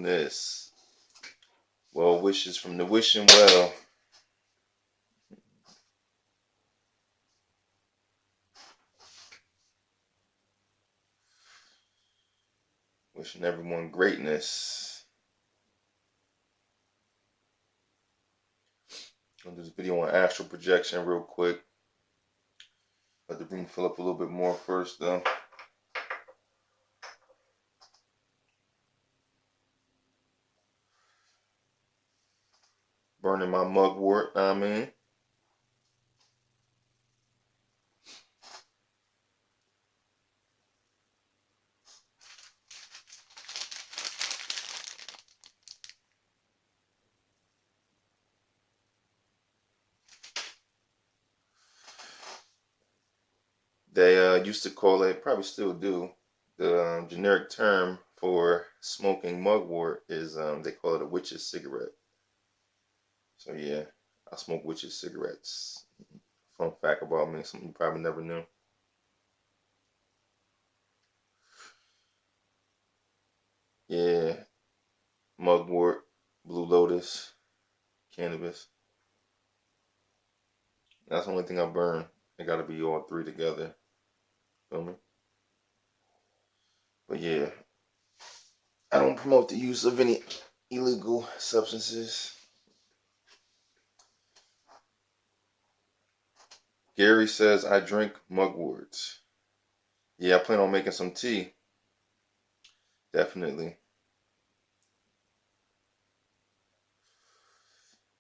mindfulness. Well wishes from the wishing well. Wishing everyone greatness. I'll do this video on astral projection real quick. Let the room fill up a little bit more first though. Burning my mugwort, I mean. They used to call it, probably still do, the generic term for smoking mugwort is they call it a witch's cigarette. So yeah, I smoke witch's cigarettes. Fun fact about me, something you probably never knew. Yeah, mugwort, blue lotus, cannabis. That's the only thing I burn. It got to be all three together. Feel me? But yeah, I don't promote the use of any illegal substances. Gary says I drink mugworts. Yeah, I plan on making some tea. Definitely.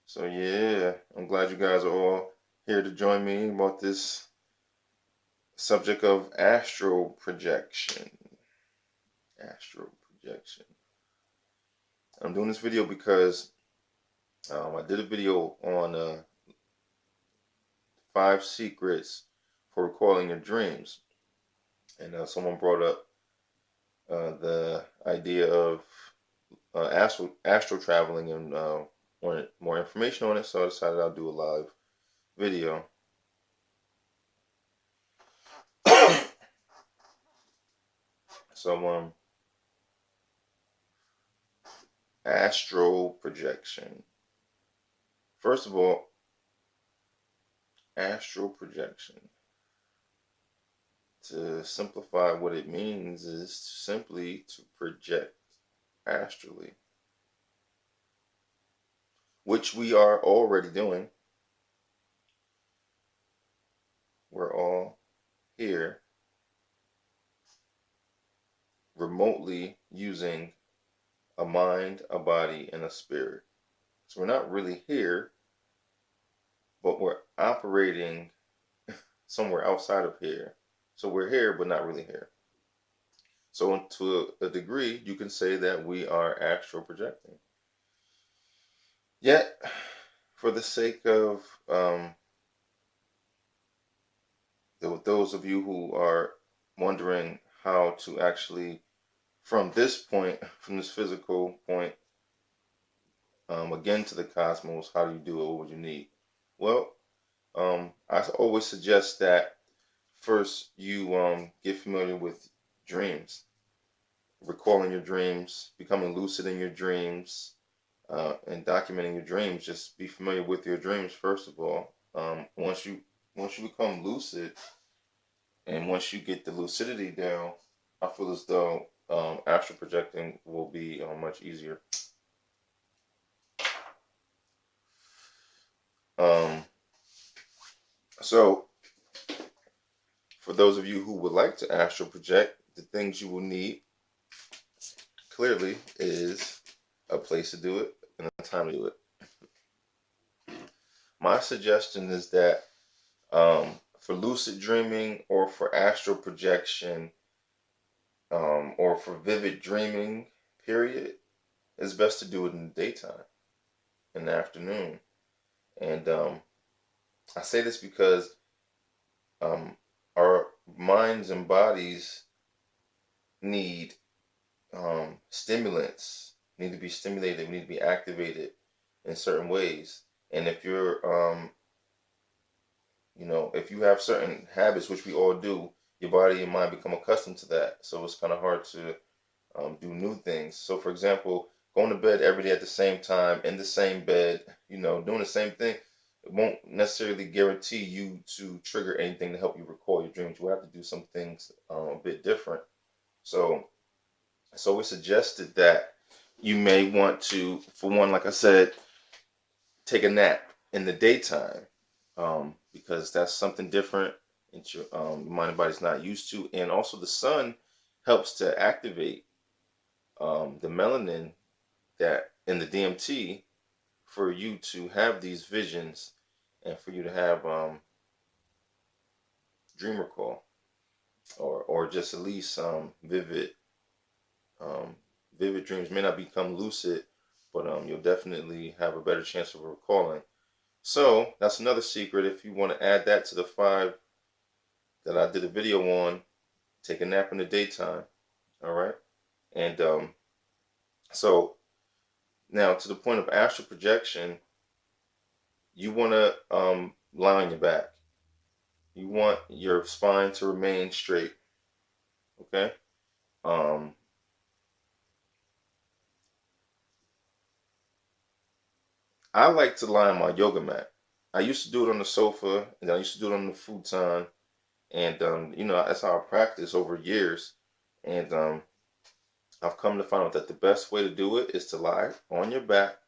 So yeah, I'm glad you guys are all here to join me about this subject of astral projection. Astral projection. I'm doing this video because I did a video on 5 secrets for recalling your dreams, and someone brought up the idea of astral traveling and wanted more information on it, so I decided I'll do a live video. So astral projection. First of all, astral projection, to simplify what it means, is simply to project astrally, which we are already doing. We're all here remotely using a mind, a body, and a spirit. So we're not really here, but we're operating somewhere outside of here. So we're here, but not really here. So to a degree, you can say that we are astral projecting. Yet, for the sake of those of you who are wondering how to actually, from this point, from this physical point, again to the cosmos, how do you do it? What would you need? Well, I always suggest that first you get familiar with dreams, recalling your dreams, becoming lucid in your dreams, and documenting your dreams. Just be familiar with your dreams first of all. Once you become lucid, and once you get the lucidity down, I feel as though astral projecting will be much easier. So, for those of you who would like to astral project, the things you will need clearly is a place to do it and a time to do it. My suggestion is that for lucid dreaming or for astral projection or for vivid dreaming, period, it's best to do it in the daytime, in the afternoon. And I say this because our minds and bodies need stimulants, need to be stimulated, need to be activated in certain ways. And if you're, if you have certain habits, which we all do, your body and mind become accustomed to that. So it's kind of hard to do new things. So, for example, going to bed every day at the same time, in the same bed, doing the same thing, it won't necessarily guarantee you to trigger anything to help you recall your dreams. You have to do some things a bit different. So it's always suggested that you may want to, for one, like I said, take a nap in the daytime, because that's something different that your mind and body's not used to. And also, the sun helps to activate the melanin that in the DMT for you to have these visions and for you to have dream recall, or just at least um, vivid dreams. May not become lucid, but you'll definitely have a better chance of recalling. So that's another secret. If you want to add that to the 5 that I did a video on, take a nap in the daytime. All right. And so now to the point of astral projection, you want to lie on your back. You want your spine to remain straight. Okay. Um, I like to lie on my yoga mat. I used to do it on the sofa, and I used to do it on the futon, and that's how I practice over years. And I've come to find out that the best way to do it is to lie on your back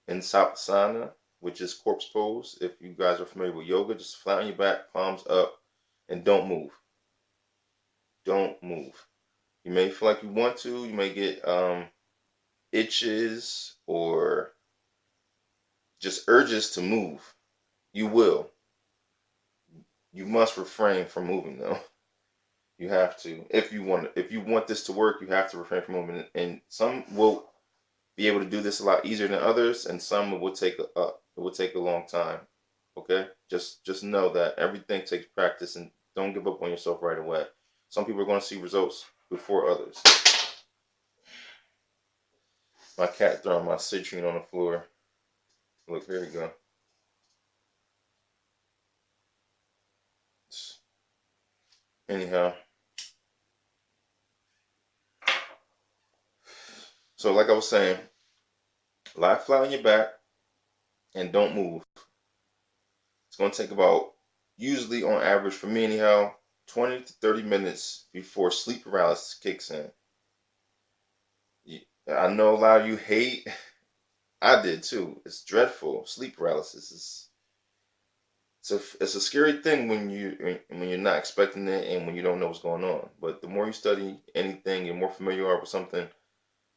in Sapasana, which is corpse pose. If you guys are familiar with yoga, just flat on your back, palms up, and don't move. Don't move. You may feel like you want to. You may get itches or just urges to move. You will. You must refrain from moving though. You have to. If you want this to work, you have to refrain from moving. And some will be able to do this a lot easier than others, and some it will take a long time. Okay, just know that everything takes practice, and don't give up on yourself right away. Some people are going to see results before others. My cat throwing my citrine on the floor. Look, here we go. Anyhow, so like I was saying, lie flat on your back and don't move. It's going to take about, usually on average for me anyhow, 20 to 30 minutes before sleep paralysis kicks in. I know a lot of you hate. I did too. It's dreadful. Sleep paralysis is it's a scary thing when you're not expecting it and when you don't know what's going on. But the more you study anything, and more familiar you are with something,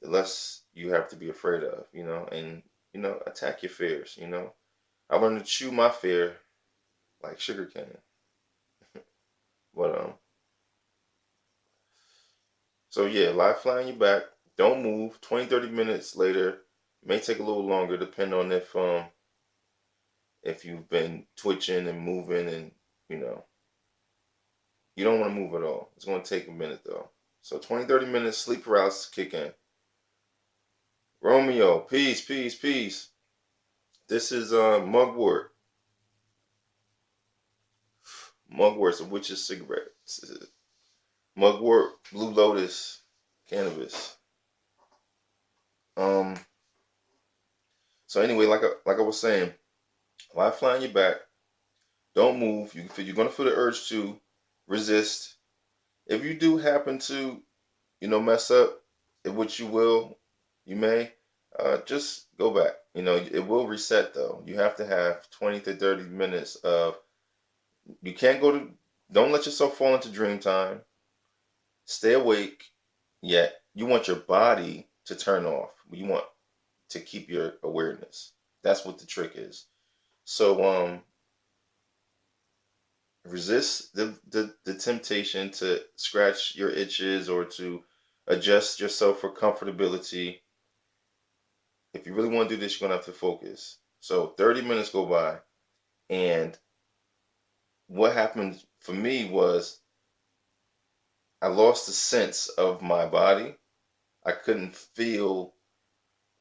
the less you have to be afraid of, and attack your fears. I learned to chew my fear like sugar cane. But so yeah, lie flat on your back. Don't move. 20, 30 minutes later, it may take a little longer, depending on if you've been twitching and moving, and you know you don't want to move at all. It's going to take a minute though. So 20, 30 minutes, sleep paralysis kick in. Romeo, peace, peace, peace. This is mugwort. Mugwort's a witch's cigarette. Mugwort, blue lotus, cannabis. Um. So anyway, like I was saying, lie flat on your back. Don't move. You're gonna feel the urge to resist. If you do happen to, mess up, which you may, just go back. It will reset though. You have to have 20 to 30 minutes of. You can't go to. Don't let yourself fall into dream time. Stay awake. Yet you want your body to turn off. You want to keep your awareness. That's what the trick is. So resist the temptation to scratch your itches or to adjust yourself for comfortability. If you really want to do this, you're going to have to focus. So 30 minutes go by, and what happened for me was I lost the sense of my body. I couldn't feel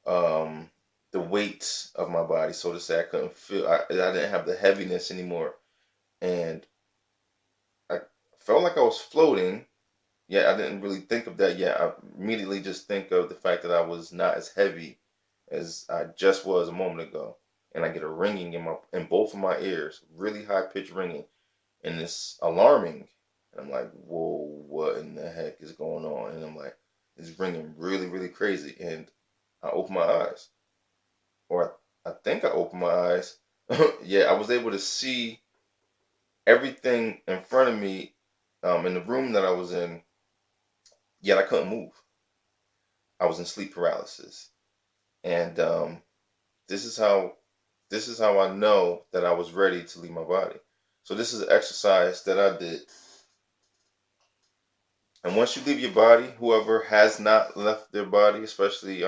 um, the weight of my body, so to say. I couldn't feel, I didn't have the heaviness anymore. And I felt like I was floating, Yeah, I didn't really think of that yet. I immediately just think of the fact that I was not as heavy as I just was a moment ago, and I get a ringing in both of my ears, really high pitched ringing, and it's alarming. And I'm like, whoa, what in the heck is going on? And I'm like, it's ringing really, really crazy. And I open my eyes, or I think I opened my eyes. Yeah, I was able to see everything in front of me, in the room that I was in, yet I couldn't move. I was in sleep paralysis, and this is how this is how I know that I was ready to leave my body. So this is an exercise that I did, and once you leave your body, whoever has not left their body, especially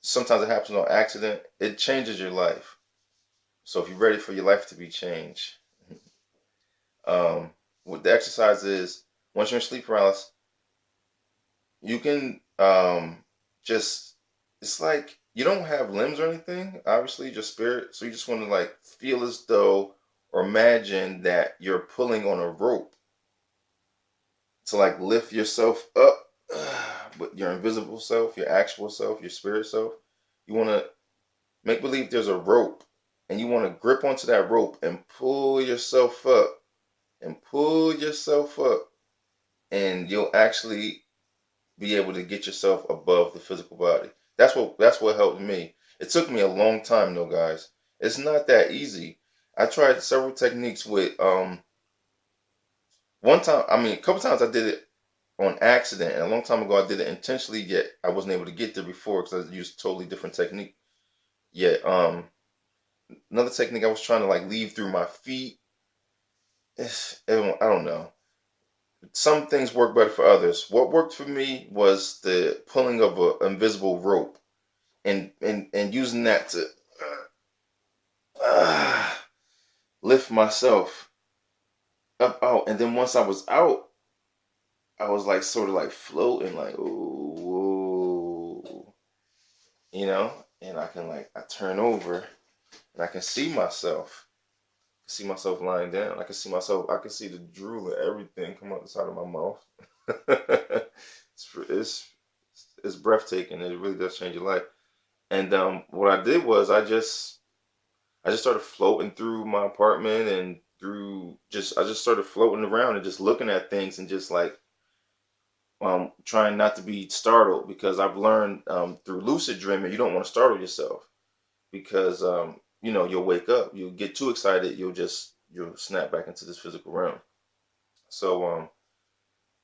sometimes it happens on accident, it changes your life. So if you're ready for your life to be changed, what the exercise is, once you're in sleep paralysis, you can just it's like you don't have limbs or anything, obviously, just spirit. So you just want to like feel as though or imagine that you're pulling on a rope to like lift yourself up, but your invisible self, your actual self, your spirit self. You want to make believe there's a rope, and you want to grip onto that rope and pull yourself up and pull yourself up, and you'll actually be able to get yourself above the physical body. That's what helped me. It took me a long time though, guys. It's not that easy. I tried several techniques with one time, I mean a couple times I did it on accident, and a long time ago I did it intentionally, yet I wasn't able to get there before because I used a totally different technique. Yet another technique I was trying to like leave through my feet. I don't know. Some things work better for others. What worked for me was the pulling of an invisible rope and using that to uh, lift myself up out. And then once I was out, I was like sort of like floating, like ooh, and I can like I turn over and I can see myself lying down. I can see the drool and everything come out the side of my mouth. it's it's breathtaking. It really does change your life. And what I did was I just started floating through my apartment and through just I just started floating around and just looking at things and just like trying not to be startled because I've learned through lucid dreaming you don't want to startle yourself because you'll wake up, you'll get too excited, you'll snap back into this physical realm. So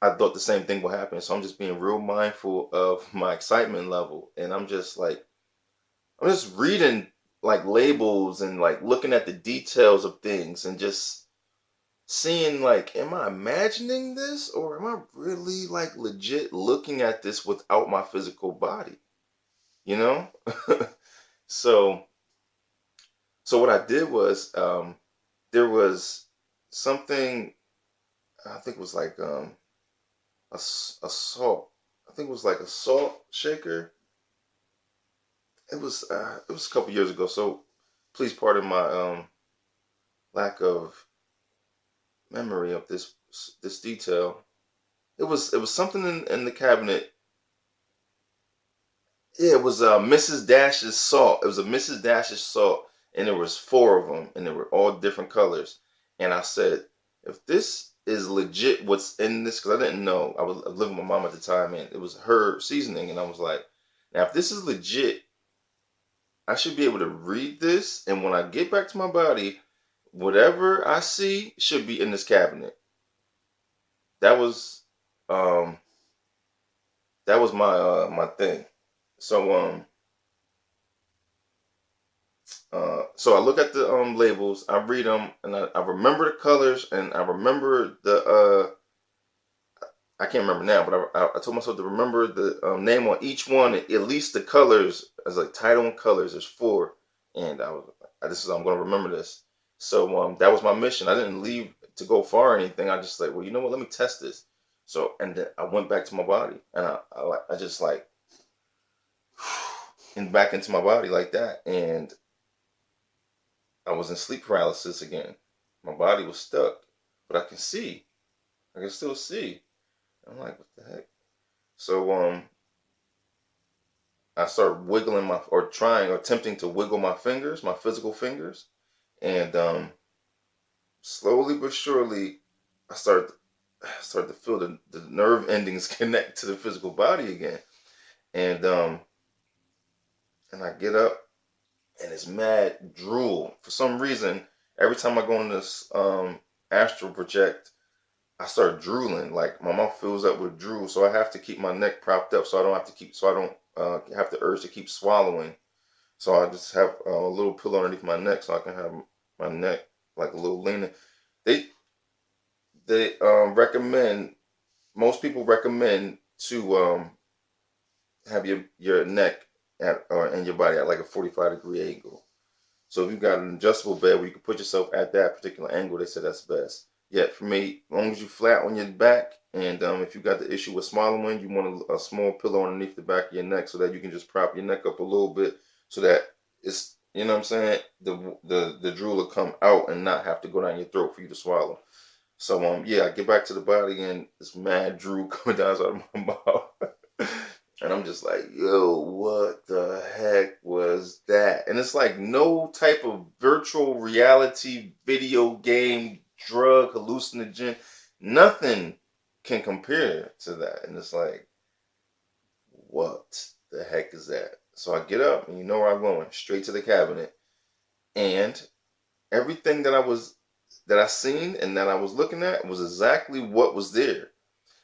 I thought the same thing would happen. So I'm just being real mindful of my excitement level, and I'm just reading like labels and like looking at the details of things and just seeing like, am I imagining this or am I really like legit looking at this without my physical body? You know? So so what I did was there was something I think it was like a salt. I think it was like a salt shaker. It was a couple years ago, so please pardon my lack of memory of this detail. It was something in the cabinet. Yeah, it was Mrs. Dash's salt. It was a Mrs. Dash's salt, and there was four of them, and they were all different colors. And I said, if this is legit, what's in this? Because I didn't know. I was living with my mom at the time, and it was her seasoning, and I was like, now if this is legit, I should be able to read this, and when I get back to my body, whatever I see should be in this cabinet. That was um that was my thing. So so I look at the labels, I read them, and I remember the colors, and I remember the I can't remember now, but I told myself to remember the name on each one, at least the colors as like title and colors. There's four, and I'm gonna remember this. So that was my mission. I didn't leave to go far or anything. I just like, well, you know what? Let me test this. So and then I went back to my body, and I just like and back into my body like that, and I was in sleep paralysis again. My body was stuck, but I can see. I can still see. I'm like, what the heck? So I start wiggling my or trying or attempting to wiggle my fingers, my physical fingers, and slowly but surely I start to feel the nerve endings connect to the physical body again. And and I get up and it's mad drool. For some reason, every time I go in this astral project, I start drooling. Like my mouth fills up with drool, so I have to keep my neck propped up, so I don't have to keep, so I don't have the urge to keep swallowing. So I just have a little pillow underneath my neck, so I can have my neck like a little leaning. They they recommend, most people recommend to have your neck at or in your body at like a 45-degree angle. So if you've got an adjustable bed where you can put yourself at that particular angle, they say that's best. Yet for me, as long as you flat on your back, and if you got the issue with swallowing, you want a small pillow underneath the back of your neck so that you can just prop your neck up a little bit, so that it's, you know what I'm saying, the drool will come out and not have to go down your throat for you to swallow. So yeah, I get back to the body and it's mad drool coming down out of my mouth. And I'm just like, yo, what the heck was that? And it's like no type of virtual reality video game, drug, hallucinogen, nothing can compare to that. And it's like, what the heck is that? So I get up and you know where I'm going, straight to the cabinet. And everything that I seen and that I was looking at was exactly what was there.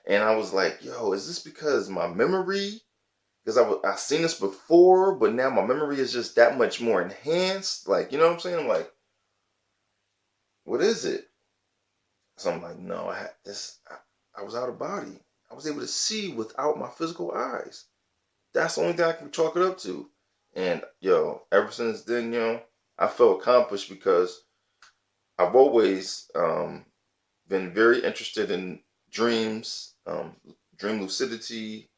And I was like, yo, is this because my memory? Because I seen this before, but now my memory is just that much more enhanced. Like, you know what I'm saying? I'm like, what is it? So I'm like, no, I had this. I was out of body. I was able to see without my physical eyes. That's the only thing I can chalk it up to. And yo, ever since then, I felt accomplished because I've always been very interested in dreams, dream lucidity,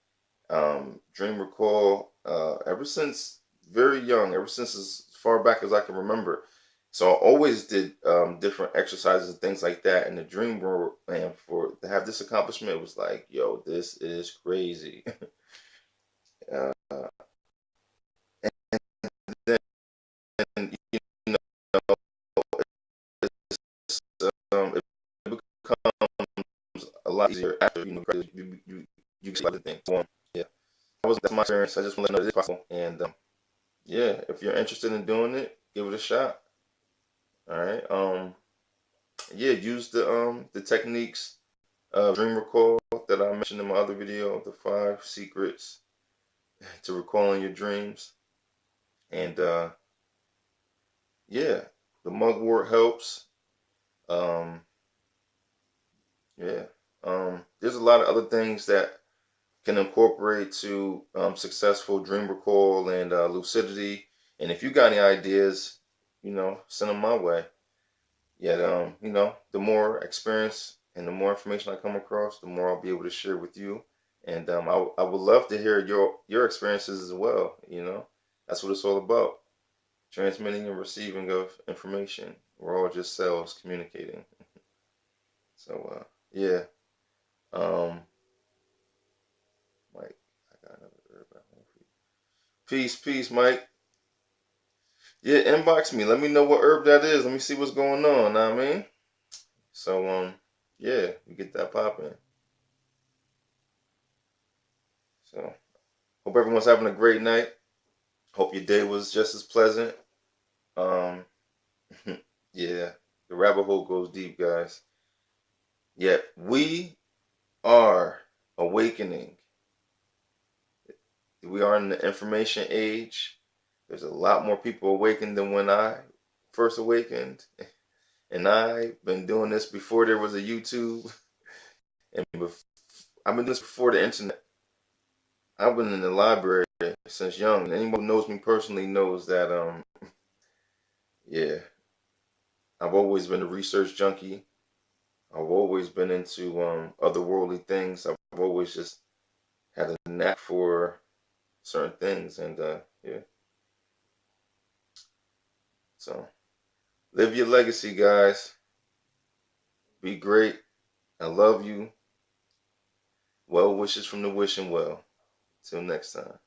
dream recall, ever since very young, ever since as far back as I can remember. So I always did different exercises and things like that in the dream world. And for to have this accomplishment, it was like, yo, this is crazy. uh, and then, you know, it becomes a lot easier after you get a lot of things. So, yeah, that's my experience. I just want to let you know that it's possible. And yeah, if you're interested in doing it, give it a shot. All right. Yeah, use the techniques of dream recall that I mentioned in my other video, the 5 secrets to recalling your dreams. And yeah, the mugwort helps. Um, yeah. There's a lot of other things that can incorporate to successful dream recall and lucidity. And if you got any ideas, send them my way. Yet, the more experience and the more information I come across, the more I'll be able to share with you. And I would love to hear your experiences as well. That's what it's all about: transmitting and receiving of information. We're all just cells communicating. So, yeah. Um, Mike, I got another herb at home for you. Peace, peace, Mike. Yeah, inbox me. Let me know what herb that is. Let me see what's going on. Know what I mean? So, yeah, we get that popping. So, hope everyone's having a great night. Hope your day was just as pleasant. Um, yeah, the rabbit hole goes deep, guys. Yet we are awakening. We are in the information age. There's a lot more people awakened than when I first awakened. And I've been doing this before there was a YouTube. And I've been doing this before the internet. I've been in the library since young. Anyone who knows me personally knows that, yeah, I've always been a research junkie. I've always been into otherworldly things. I've always just had a knack for certain things, and yeah. So live your legacy, guys. Be great. I love you. Well wishes from the wishing well. Till next time.